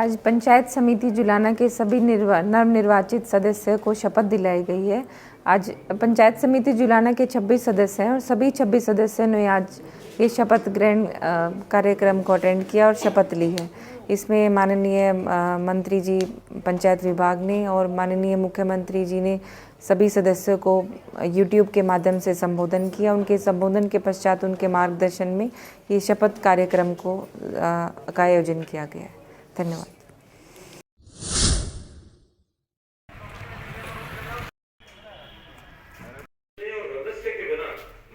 आज पंचायत समिति जुलाना के सभी नवनिर्वाचित सदस्यों को शपथ दिलाई गई है। आज पंचायत समिति जुलाना के 26 सदस्य हैं और सभी 26 सदस्यों ने आज ये शपथ ग्रहण कार्यक्रम को अटेंड किया और शपथ ली है। इसमें माननीय मंत्री जी पंचायत विभाग ने और माननीय मुख्यमंत्री जी ने सभी सदस्यों को YouTube के माध्यम से संबोधन किया। उनके संबोधन के पश्चात उनके मार्गदर्शन में ये शपथ कार्यक्रम का आयोजन किया गया है। धन्यवाद। के बिना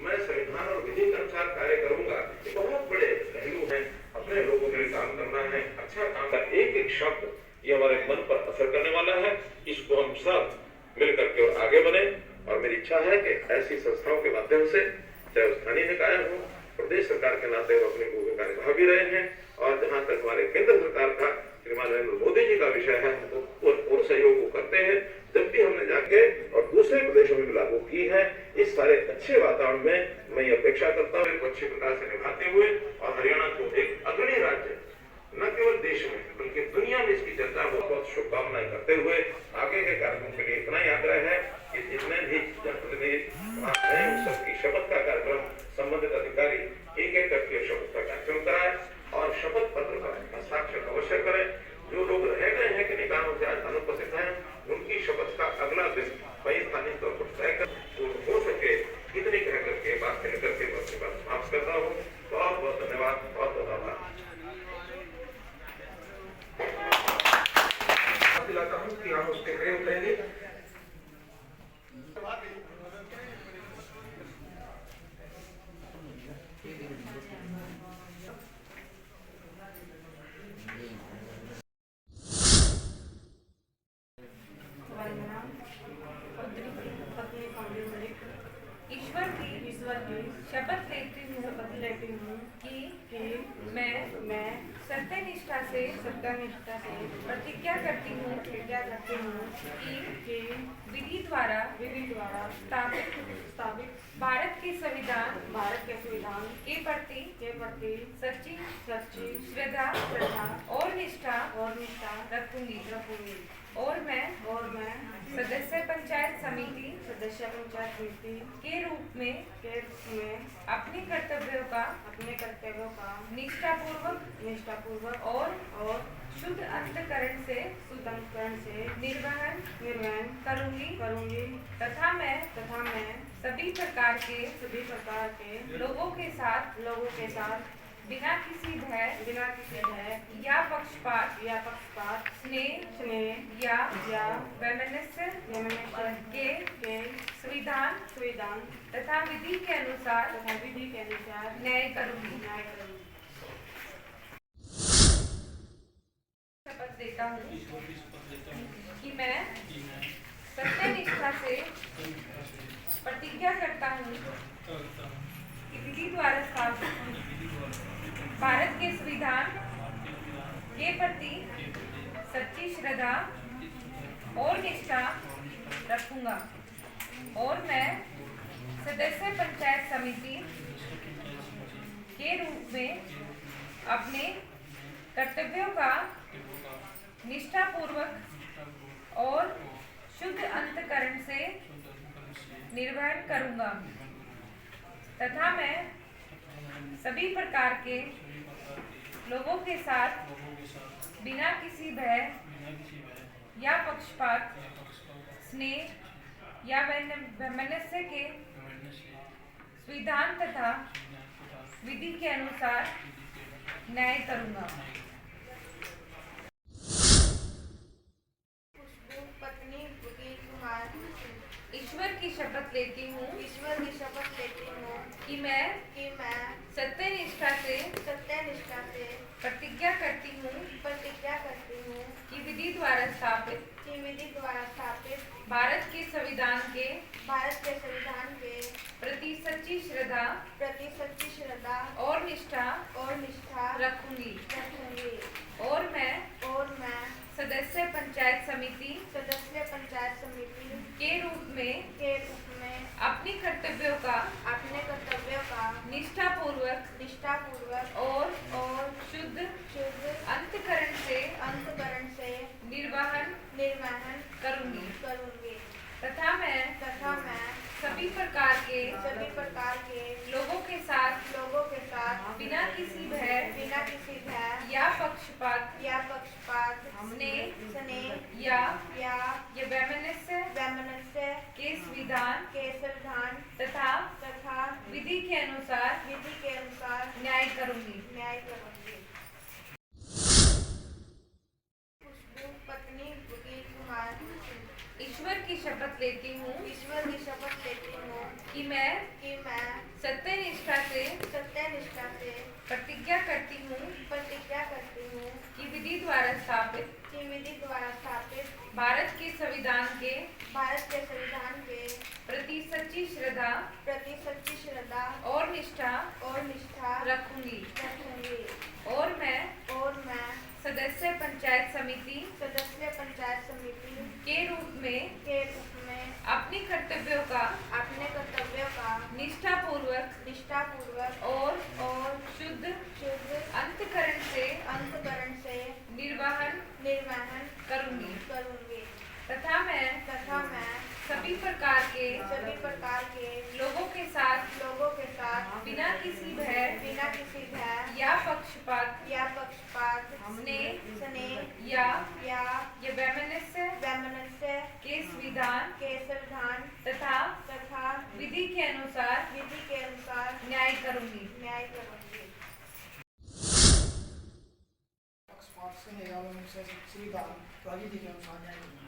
मैं संविधान और विधि के अनुसार कार्य करूंगा। ये बहुत बड़े पहलू हैं। अपने लोगों के लिए काम करना है, अच्छा काम का एक एक शब्द ये हमारे मन पर असर करने वाला है। इसको हम सब मिलकर के और आगे बढ़े और मेरी इच्छा है कि ऐसी संस्थाओं के माध्यम से चाहे स्थानीय निकाय हो, प्रदेश सरकार के नाते वो अपनी भूमिका निभा भी रहे हैं और जहां तक हमारे केंद्र सरकार का श्रीमान नरेंद्र मोदी जी का विषय है वो पूर्ण सहयोग करते हैं। जब भी हमने जाके और दूसरे प्रदेशों में लागू की है, इस सारे अच्छे वातावरण में मैं ये अपेक्षा करता हूँ अच्छे प्रकार से निभाते हुए और हरियाणा को एक अग्रणी राज्य न केवल देश में बल्कि दुनिया में इसकी जनता को बहुत शुभकामनाएं करते हुए आगे के कार्यक्रम के लिए इतना ही आग्रह है कि जितने भी जनप्रतिनिधि हैं उन सबकी शपथ का कार्यक्रम संबंधित अधिकारी एक एक करके शपथ का कार्यक्रम कराए और शपथ पत्र पर हस्ताक्षर अवश्य करें। जो लोग रह गए हैं कि निकायों से आज अनुपस्थित हैं उनकी शपथ का अगला दिन वही स्थानीय तौर पर तय कर हो सके इतनी कह करके बात कह करके मैं अपनी बात समाप्त करता हूँ। बहुत बहुत धन्यवाद, बहुत बहुत आभार। दिलाता हूँ कि हम उसके खड़े उतरेंगे। ईश्वर की शपथ लेती हूँ कि मैं सत्यनिष्ठा से प्रतिज्ञा करती हूँ कि विधि द्वारा स्थापित भारत के संविधान के प्रति सच्ची श्रद्धा और निष्ठा रखूंगी और मैं सदस्य पंचायत समिति के रूप में अपने कर्तव्यों का निष्ठापूर्वक और शुद्ध अंतःकरण से निर्वहन करूंगी तथा मैं सभी प्रकार के लोगों के साथ बिना किसी भय या पक्षपात स्नेह या वैमनस्य के संविधान तथा विधि के अनुसार न्याय करूंगी। शपथ लेता हूँ कि मैं सत्यनिष्ठा से प्रतिज्ञा करता हूँ कि विधि द्वारा स्थापित भारत के संविधान के प्रति सच्ची श्रद्धा और निष्ठा रखूंगा और मैं सदस्य पंचायत समिति के रूप में अपने कर्तव्यों का निष्ठापूर्वक और शुद्ध अंतःकरण से निर्वहन करूंगा तथा मैं सभी प्रकार के लोगों के साथ बिना किसी भय या पक्षपात स्नेह या वैमनस्य के संविधान तथा विधि के अनुसार न्याय करूंगा। पत्नी कुमार ईश्वर की शपथ लेती हूँ कि मैं सत्यनिष्ठा से प्रतिज्ञा करती हूँ कि विधि द्वारा स्थापित भारत के संविधान के प्रति सच्ची श्रद्धा और निष्ठा रखूंगी और मैं सदस्य पंचायत समिति के रूप में अपने कर्तव्यों का निष्ठापूर्वक और शुद्ध अंतःकरण से तथा मैं सभी प्रकार के लोगों के साथ बिना किसी भय या पक्षपात स्नेह या वैमनस्य के संविधान तथा विधि के अनुसार न्याय करूंगी। खुशबू पत्नी वकील कुमार ईश्वर की शपथ लेती हूँ कि मैं सत्यनिष्ठा से प्रतिज्ञा करती हूँ कि विधि द्वारा स्थापित भारत के संविधान के प्रति सच्ची श्रद्धा और निष्ठा रखूंगी और मैं सदस्य पंचायत समिति के रूप में अपने कर्तव्यों का निष्ठापूर्वक और शुद्ध अंतःकरण से निर्वहन करूंगी तथा मैं सभी प्रकार के लोगों के साथ बिना किसी भय या पक्षपात स्नेह या वैमनस्य के संविधान तथा विधि के अनुसार न्याय करूंगी। पक्षपात से या संविधान तथा विधि के अनुसार न्याय करूंगा।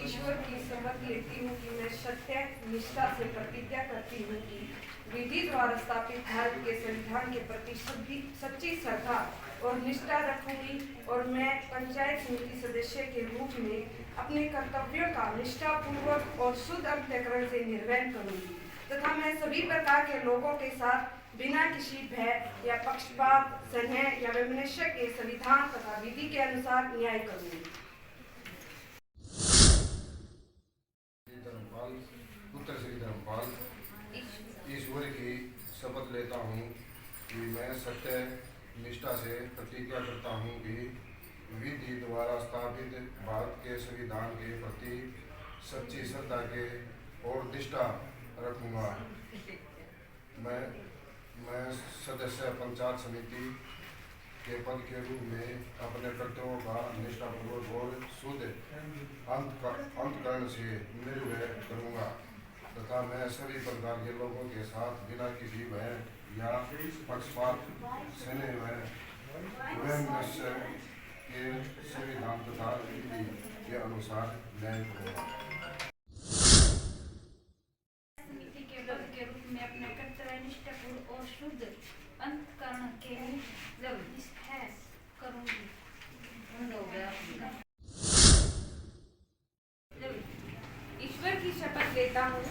ईश्वर की शपथ लेती हूँ कि मैं सत्य निष्ठा से प्रतिज्ञा करती हूँ कि विधि द्वारा स्थापित भारत के संविधान के प्रति सच्ची श्रद्धा और निष्ठा रखूंगी और मैं पंचायत समिति सदस्य के रूप में अपने कर्तव्यों का निष्ठापूर्वक और शुद्ध अंतःकरण से निर्वहन करूंगी तथा मैं सभी प्रकार के लोगों के साथ बिना किसी भय या पक्षपात स्नेह या वैमनस्य के संविधान तथा विधि के अनुसार न्याय करूंगी। पुत्र श्री धर्मपाल ईश्वर की शपथ लेता हूँ कि मैं सत्य निष्ठा से प्रतिज्ञा करता हूँ कि विधि द्वारा स्थापित भारत के संविधान के प्रति सच्ची श्रद्धा के और निष्ठा रखूँगा। मैं सदस्य पंचायत समिति के पद के रूप में अपने कर्तव्यों का निष्ठापूर्वक और शुद्ध अंतःकरण से निर्वहन करूँगा तथा मैं सभी प्रकार के लोगों के साथ बिना किसी भय या पक्षपात स्नेह वैमनस्य के संविधान तथा विधि के अनुसार न्याय करूँगा। समिति के पद के रूप में अपने कर्तव्य निष्ठापूर्ण और शुद्ध अंतःकरण के निष्ठा करूंगी। ईश्वर की शपथ लेता हूँ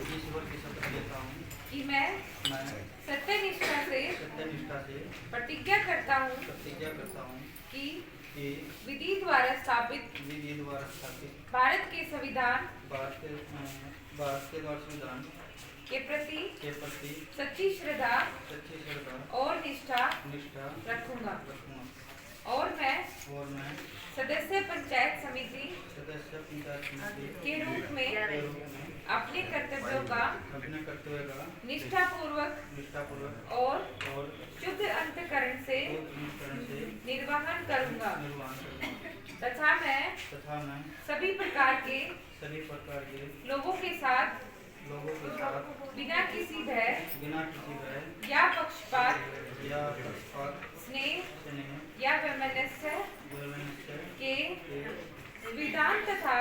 कि मैं सत्यनिष्ठा से प्रतिज्ञा करता हूँ कि विधि द्वारा स्थापित भारत के संविधान के प्रति सच्ची श्रद्धा और निष्ठा रखूंगा और मैं सदस्य पंचायत समिति के रूप में अपने कर्तव्यों का निष्ठापूर्वक और शुद्ध अंतःकरण से निर्वहन करूंगा तथा मैं सभी प्रकार के लोगों के साथ बिना किसी भय या पक्षपात स्नेह या वैमनस्य के संविधान तथा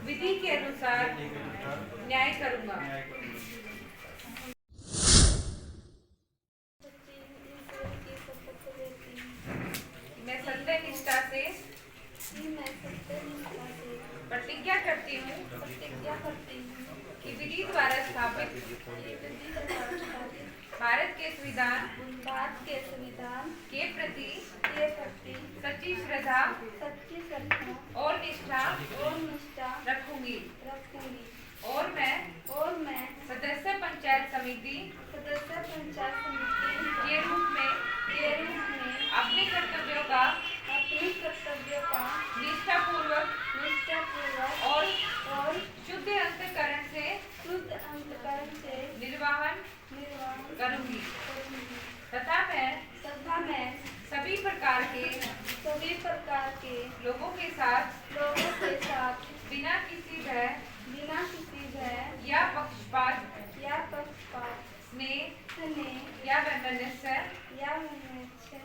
विधि के अनुसार न्याय करूंगा। मैं सत्य निष्ठा से प्रतिज्ञा करती हूँ कि विधि द्वारा स्थापित भारत के संविधान के प्रति सच्ची श्रद्धा और निष्ठा रखूंगी और मैं सदस्य पंचायत समिति के रूप में अपने कर्तव्यों का सभी प्रकार के लोगों के साथ बिना किसी भय या पक्षपात या पक्षपात स्नेह स्नेह या वैमनस्य या मनुष्य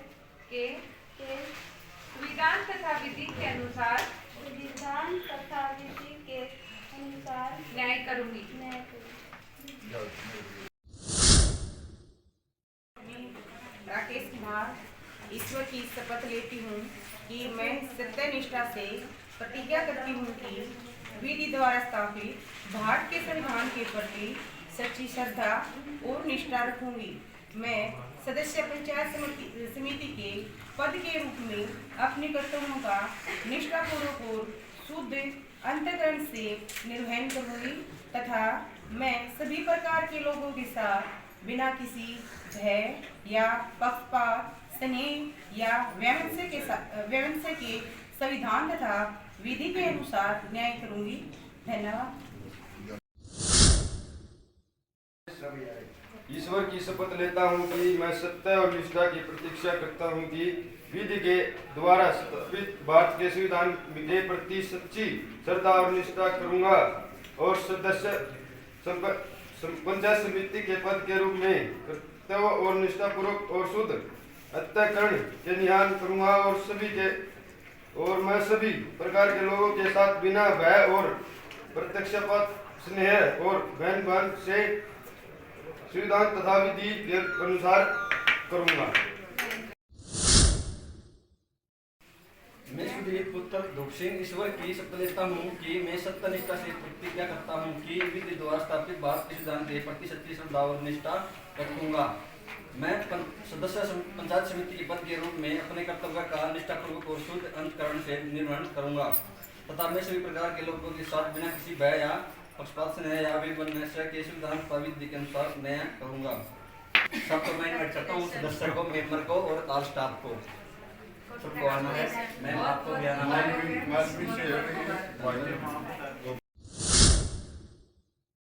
के के विधान तथा विधि के अनुसार विधान तथा विधि के अनुसार न्याय करूंगी। न्याय करूंगी। राकेश कुमार ईश्वर की शपथ लेती हूँ कि मैं सत्यनिष्ठा से प्रतिज्ञा करती हूँ कि विधि द्वारा स्थापित भारत के संविधान के प्रति सच्ची श्रद्धा और निष्ठा रखूंगी। मैं सदस्य पंचायत समिति के पद के रूप में अपने कर्तव्यों का निष्ठापूर्वक और शुद्ध अंतःकरण से निर्वहन करूंगी तथा मैं सभी प्रकार के लोगों के साथ बिना किसी भय या पक्षपात स्नेह या वैमनस्य के संविधान तथा विधि के अनुसार न्याय करूंगी। धन्यवाद। ईश्वर की शपथ लेता हूँ कि मैं सत्य और निष्ठा की प्रतीक्षा करता हूँ कि विधि के द्वारा स्थापित भारत के संविधान के प्रति सच्ची श्रद्धा और निष्ठा करूँगा और सदस्य पंचायत समिति के पद के रूप में कर्तव्य और निष्ठापूर्वक और शुद्ध अंतःकरण के नियम करूँगा और मैं सभी प्रकार के लोगों के साथ बिना भय और प्रत्यक्षपात स्नेह और बहन से संविधान तथा विधि के अनुसार करूँगा। मैं सुधीर पुत्र धूप सिंह ईश्वर की शपथ लेता हूँ कि मैं सत्यनिष्ठा से प्रतिज्ञा करता हूँ कि विधि द्वारा स्थापित भारत के संविधान के प्रति सच्ची श्रद्धा और निष्ठा रखूंगा। मैं सदस्य पंचायत समिति के पद के रूप में अपने कर्तव्य का निष्ठापूर्वक और शुद्ध अंतःकरण से निर्वहन करूंगा तथा मैं सभी प्रकार के लोगों के साथ बिना किसी भय या पक्षपात स्नेह या वैमनस्य के संविधान तथा विधि के अनुसार न्याय करूंगा। सबको मैं इनवाइट करता हूँ, सदस्य को, मेंबर को और ऑल स्टाफ को। सबको आना है। मैं आपको भी आना है।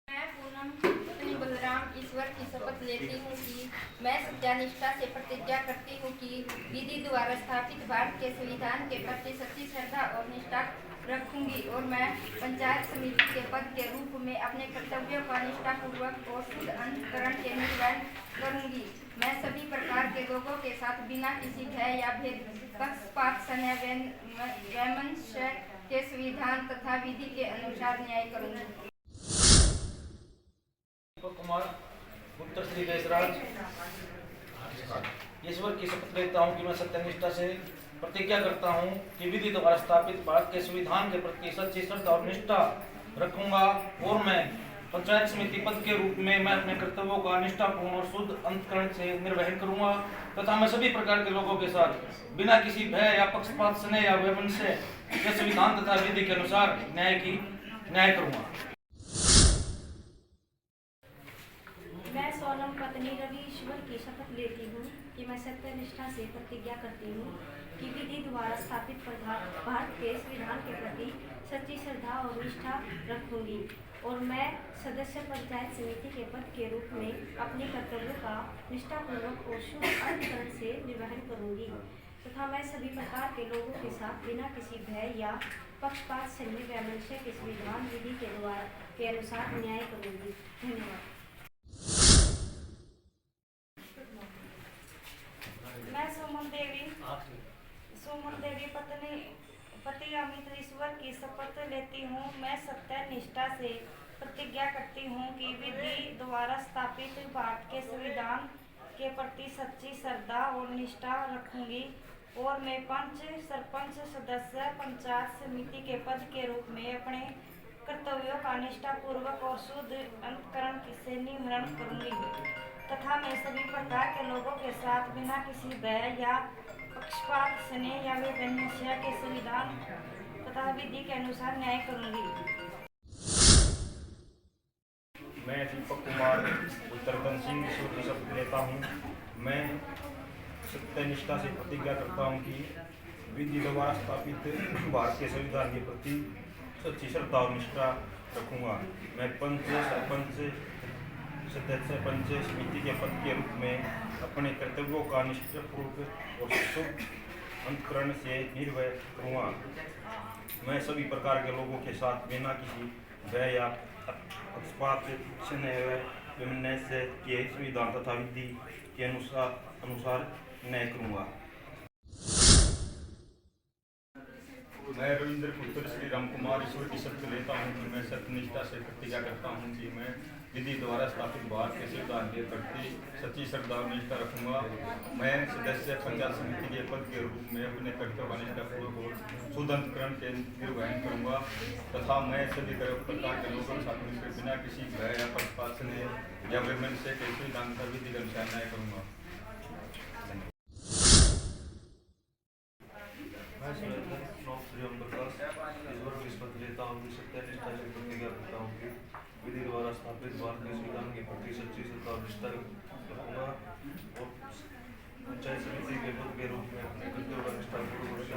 मैं पूनम पत्नी बलराम ईश्वर की शपथ लेती हूँ कि मैं सत्यानिष्ठा से प्रतिज्ञा करती हूँ कि विधि द्वारा स्थापित भारत के संविधान के प्रति सच्ची श्रद्धा और निष्ठा रखूंगी और मैं पंचायत समिति के पद के रूप में अपने कर्तव्यों का निष्ठापूर्वक और शुद्ध अंतःकरण के निर्वहन करूंगी। मैं सभी प्रकार के लोगों के साथ बिना किसी भय या पक्षपात स्नेह वैमनस्य के संविधान तथा विधि के अनुसार न्याय करूंगी। कुमार पुत्र श्री देशराज ईश्वर की शपथ लेता हूँ कि मैं सत्यनिष्ठा से प्रतिज्ञा करता हूँ कि विधि द्वारा स्थापित भारत के संविधान के प्रति सच्ची श्रद्धा और निष्ठा रखूंगा और मैं पंचायत समिति पद के रूप में मैं अपने कर्तव्यों का निष्ठापूर्ण और शुद्ध अंतःकरण से निर्वहन करूंगा तथा मैं सभी प्रकार के लोगों के साथ बिना किसी भय या पक्षपात स्नेह या वैमनस्य के संविधान तथा विधि के अनुसार न्याय करूंगा। मैं सोनम पत्नी रवि ईश्वर की शपथ लेती हूँ कि मैं सत्यनिष्ठा से प्रतिज्ञा करती हूँ कि विधि द्वारा स्थापित भारत के संविधान के प्रति सच्ची श्रद्धा और निष्ठा रखूंगी और मैं सदस्य पंचायत समिति के पद के रूप में अपने कर्तव्यों का निष्ठापूर्वक और शुद्ध अंतःकरण से निर्वहन करूंगी तथा मैं सभी प्रकार के लोगों के साथ बिना किसी भय या पक्षपात स्नेह वैमनस्य के संविधान विधि के अनुसार न्याय करूंगी। धन्यवाद। मैं सुमन देवी पति अमित ईश्वर की शपथ लेती हूँ। मैं सत्यनिष्ठा से प्रतिज्ञा करती हूँ कि विधि द्वारा स्थापित भारत के संविधान के प्रति सच्ची श्रद्धा और निष्ठा रखूंगी और मैं पंच सरपंच सदस्य पंचायत समिति के पद के रूप में अपने कर्तव्यों का निष्ठापूर्वक और शुद्ध अंतःकरण से निर्वहन करूंगी तथा मैं सभी प्रकार के लोगों के साथ बिना किसी भय या पक्षपात स्नेह या वैमनस्य के संविधान तथा विधि के अनुसार न्याय करूंगी। मैं दीपक कुमार उत्तरदन सिंह ईश्वर की शपथ लेता हूँ। मैं सत्यनिष्ठा से प्रतिज्ञा करता हूँ कि विधि द्वारा स्थापित भारत के संविधान के प्रति सच्ची श्रद्धा और निष्ठा रखूँगा। मैं पंच सरपंच सदस्य पंचायत समिति के पद के रूप में अपने कर्तव्यों का निष्ठापूर्वक और शुद्ध अंतकरण से निर्भय करूँगा। मैं सभी प्रकार के लोगों के साथ बिना किसी भय या पक्षपात से के संविधान तथा विधि के अनुसार न्याय करूँगा। मैं रविंद्र पुत्र श्री राम कुमार ईश्वर की शपथ लेता हूँ कि मैं सत्यनिष्ठा से प्रतिज्ञा करता हूँ कि मैं विधि द्वारा स्थापित भारत के संविधान के प्रति सच्ची श्रद्धा और निष्ठा रखूंगा। मैं सदस्य पंचायत समिति के पद के रूप में अपने कर्तव्य का निष्ठापूर्वक और शुद्ध अंतकरण के निर्वहन करूंगा तथा मैं सभी प्रकार के लोगों के साथ मिलकर बिना किसी भय या पक्षपात या वैमनस्य से संविधान का विधि का अनुसार न्याय करूंगा। लेता हूँ कि सत्यनिष्ठा से प्रतिज्ञा करता हूँ कि विधि द्वारा स्थापित भारत के संविधान के प्रति सच्ची श्रद्धा और निष्ठा रखूंगा और पंचायत समिति के पद के रूप में अपने कर्तव्य का निष्ठापूर्वक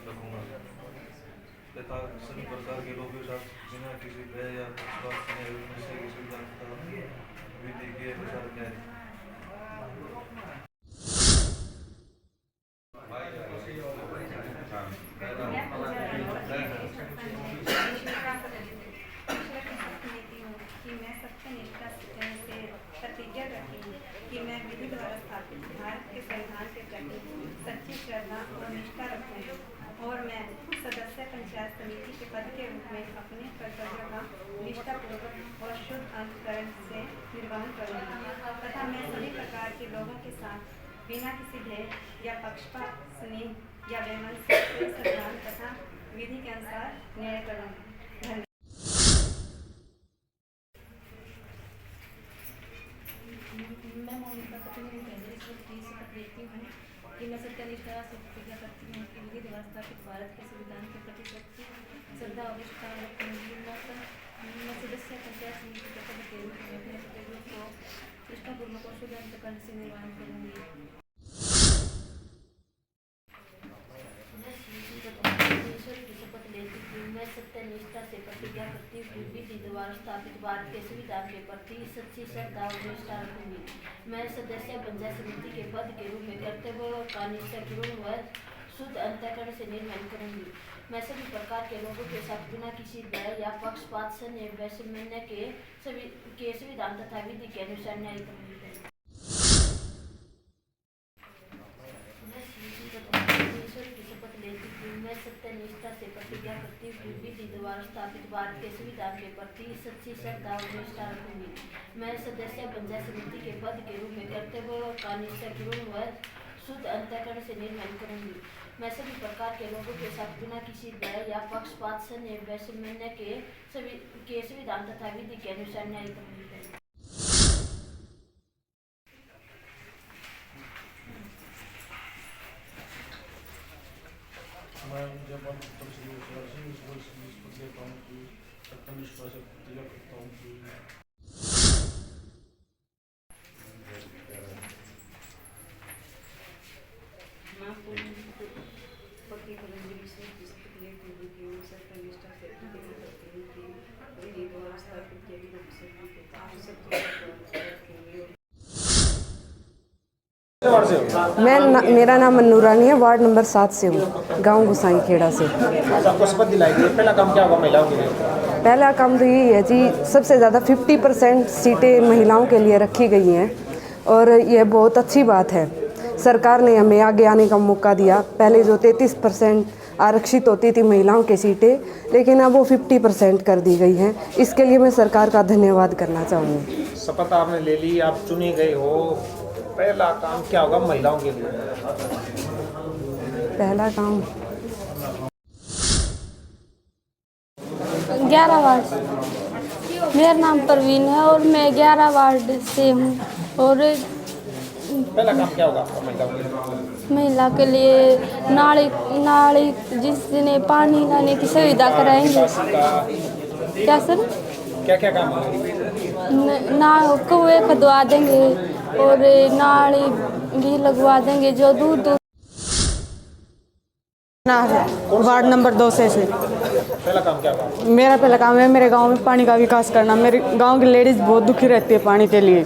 रखूंगा तथा सभी प्रकार के लोगों के साथ बिना किसी भय या पक्षपात से संविधान का विधि के अनुसार न्याय। प्रतिज्ञा करती हूँ कि मैं विधि द्वारा स्थापित भारत के संविधान के प्रति सच्ची श्रद्धा और निष्ठा रखूँगी और मैं सदस्य पंचायत समिति के पद के रूप में अपने कर्तव्यों का निष्ठापूर्वक और शुद्ध अंतकरण से निर्वहन करूँगी तथा मैं सभी प्रकार के लोगों के साथ बिना किसी भय या पक्षपात, स्नेह या वैमनस्य से संविधान तथा विधि के अनुसार न्याय करूँगी। धन्यवाद। मैं मोनिका पत्नी ईश्वर की शपथ लेती हूँ कि मैं सत्यनिष्ठा से प्रतिज्ञा करती हूँ कि विधि द्वारा स्थापित भारत के संविधान के प्रति सच्ची श्रद्धा और निष्ठा रखूँगी। मैं सदस्य पंचायत समिति के पद के रूप में अपने कर्तव्यों को निष्ठापूर्वक और शुद्ध अंतकरण से निर्वहन करूँगी। मैं सत्यनिष्ठा से प्रतिज्ञा करती हूँ कि विधि द्वारा स्थापित भारत के संविधान के प्रति सच्ची श्रद्धा और निष्ठा रखूंगी। मैं सदस्य पंचायत समिति के पद के रूप में कर्तव्य का निष्ठापूर्वक व शुद्ध अंतकरण से निर्वहन करूंगी। मैं सभी प्रकार के लोगों के साथ बिना किसी भय या पक्षपात से वैषम्य के संविधान तथा विधि के अनुसार न्याय करूंगी। मैं सत्यनिष्ठा से प्रतिज्ञा करती हूँ कि विधि द्वारा स्थापित भारत के संविधान के प्रति सच्ची श्रद्धा और निष्ठा रखूंगी। मैं सदस्य पंचायत समिति के पद के रूप में कर्तव्य का निष्ठापूर्वक व शुद्ध अंतकरण से निर्वहन करूंगी। मैं सभी प्रकार के लोगों के साथ बिना किसी भय या पक्षपात से वैषम्य के संविधान तथा विधि के अनुसार न्याय करूंगी। मैं जयपाल पुत्र श्री ईश्वर की शपथ लेता हूँ कि सत्यनिष्ठा से प्रतिज्ञा करता हूँ कि मैं पति कलंदरी ईश्वर की शपथ लेती हूँ कि मैं सत्यनिष्ठा से प्रतिज्ञा करती हूँ कि विधि द्वारा स्थापित किए मेरा नाम मन्नूरानी है, वार्ड नंबर 7 से हूँ, गांव गुसाई खेड़ा से। आपको शपथ दिलाई गई, पहला काम क्या होगा महिलाओं के लिए? पहला काम तो यही है जी, सबसे ज़्यादा 50% सीटें महिलाओं के लिए रखी गई हैं और यह बहुत अच्छी बात है। सरकार ने हमें आगे आने का मौका दिया। पहले जो 33% आरक्षित होती थी महिलाओं की सीटें, लेकिन अब वो 50% कर दी गई हैं। इसके लिए मैं सरकार का धन्यवाद करना चाहूँगी। शपथ आपने ले ली, आप चुने गए हो, पहला काम क्या होगा महिलाओं के लिए? पहला काम 11 वार्ड। मेरा नाम परवीन है और मैं 11 वार्ड से हूँ। और पहला काम क्या होगा आपका महिलाओं के लिए? महिला के लिए नाली जिस दिन पानी लाने की सुविधा कराएंगे। क्या सर? क्या क्या काम होंगे? कुएं खुदवा देंगे और नाली भी लगवा देंगे जो दूर वार्ड नंबर 2 से। पहला काम क्या होगा? मेरा पहला काम है मेरे गांव में पानी का विकास करना। मेरे गांव की लेडीज़ बहुत दुखी रहती है पानी के लिए।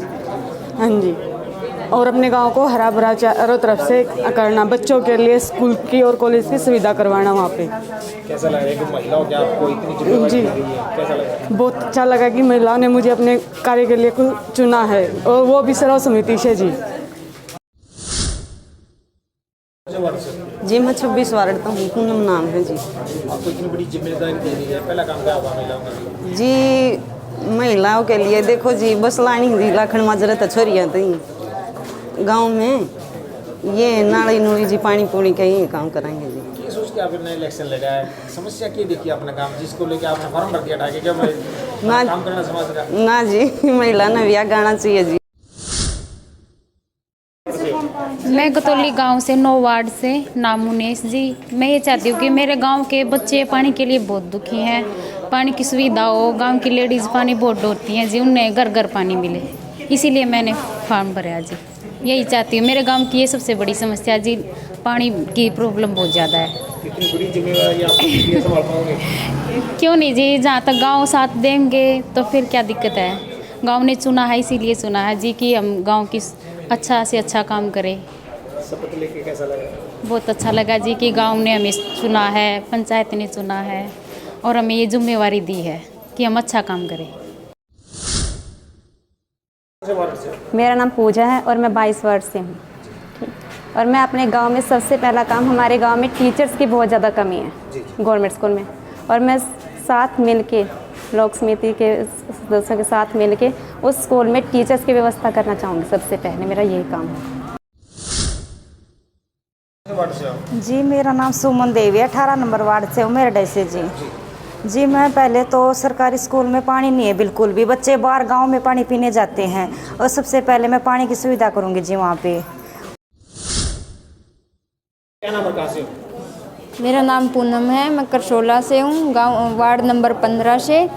हाँ जी। और अपने गांव को हरा भरा चारों तरफ से करना, बच्चों के लिए स्कूल की और कॉलेज की सुविधा करवाना वहाँ पे। कैसा लग रहा है कि महिलाओं के आपको इतनी जिम्मेदारी जी दी गई है, कैसा लग रहा है? बहुत अच्छा लगा कि महिलाओं ने मुझे अपने कार्य के लिए चुना है, और वो भी सर्व समिति से। जी जी मैं 26 वार्ड का हूँ, पूनम नाम है जी। आपको इतनी बड़ी जिम्मेदारी दी गई है, पहला काम क्या होगा महिलाओं का? जी महिलाओं के लिए देखो जी, बस लानी जी लाखन माजरे तो छोरियाँ थी गांव में, ये नाली नूली जी पानी पूरी का ही काम कराएंगे जी। ये सोच के आपने इलेक्शन लड़ा है, समस्या क्या देखी अपना काम जिसको लेके आपने फॉर्म भर दिया था कि क्या मैं काम करना समाज का? ना जी, महिला ने ब्याह गाना चाहिए जी। मैं गतौली गांव से 9 वार्ड से नाम मुनेश जी। मैं ये चाहती हूँ कि मेरे गांव के बच्चे पानी के लिए बहुत दुखी हैं, पानी की सुविधा हो, गांव की लेडीज़ पानी बहुत ढोती हैं जी, उन्हें घर घर पानी मिले, इसीलिए मैंने फॉर्म भरा जी। यही चाहती हूँ, मेरे गांव की ये सबसे बड़ी समस्या जी, पानी की प्रॉब्लम बहुत ज़्यादा है। इतनी बड़ी जिम्मेदारी आप ये संभाल पाओगे? क्यों नहीं जी, जहाँ तक गाँव साथ देंगे तो फिर क्या दिक्कत है। गाँव ने चुना है, इसीलिए चुना है जी कि हम गाँव की अच्छा से अच्छा काम करें। शपथ लेके कैसा लगा? बहुत अच्छा लगा जी कि गांव ने हमें चुना है, पंचायत ने चुना है और हमें ये जिम्मेवारी दी है कि हम अच्छा काम करें। मेरा नाम पूजा है और मैं 22 वर्ष से हूँ। और मैं अपने गांव में सबसे पहला काम, हमारे गांव में टीचर्स की बहुत ज़्यादा कमी है गवर्नमेंट स्कूल में, और मैं साथ मिल के लोक समिति के सदस्यों के साथ मिल के उस स्कूल में टीचर्स की व्यवस्था करना चाहूँगी। सबसे पहले मेरा यही काम है। जी मेरा नाम सुमन देवी है, 18 नंबर वार्ड से हूँ, मेरठ से जी। जी मैं पहले तो सरकारी स्कूल में पानी नहीं है बिल्कुल भी, बच्चे बाहर गांव में पानी पीने जाते हैं, और सबसे पहले मैं पानी की सुविधा करूँगी जी वहाँ पे। क्या नाम है, कहाँ से हो? मेरा नाम पूनम है, मैं करसोला से हूँ, गांव वार्ड नंबर 15 से।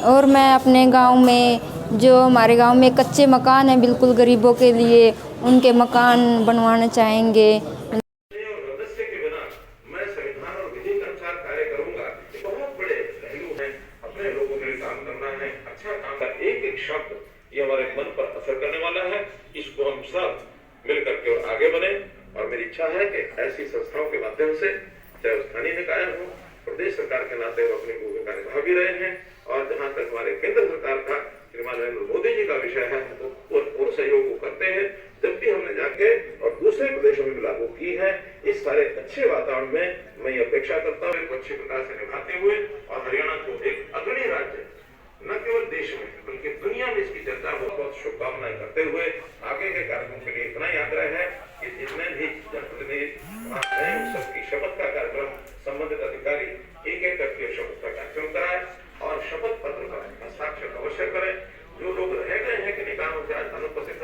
और मैं अपने गांव में, जो हमारे गांव में कच्चे मकान हैं बिल्कुल गरीबों के लिए, उनके मकान बनवाना चाहेंगे। शब्द ये हमारे मन पर असर करने वाला है, इसको हम सब मिलकर के और आगे बढ़े। और मेरी इच्छा है कि ऐसी संस्थाओं के माध्यम से, चाहे स्थानीय निकाय हो, प्रदेश सरकार के नाते वो अपनी भूमिका निभा भी रहे हैं। और जहां तक हमारे केंद्र सरकार का श्रीमान नरेंद्र मोदी जी का विषय है, तो और सहयोग वो करते हैं। जब भी हमने जाके और दूसरे प्रदेशों में भी लागू की है, इस सारे अच्छे वातावरण में मैं ये अपेक्षा करता हूँ एक अच्छे प्रकार से निभाते हुए, और हरियाणा को एक अग्रणी राज्य न केवल देश में बल्कि दुनिया में इसकी चर्चा बहुत शुभकामनाएं करते हुए आगे के कार्यक्रम के लिए इतना ही आग्रह है कि जितने भी जनप्रतिनिधि उत्सव की शपथ का कार्यक्रम संबंधित अधिकारी एक एक करके शपथ का कार्यक्रम कराए और शपथ पत्र का हस्ताक्षर अवश्य करें। जो लोग रह गए हैं कि निकायों से आज अनुपस्थित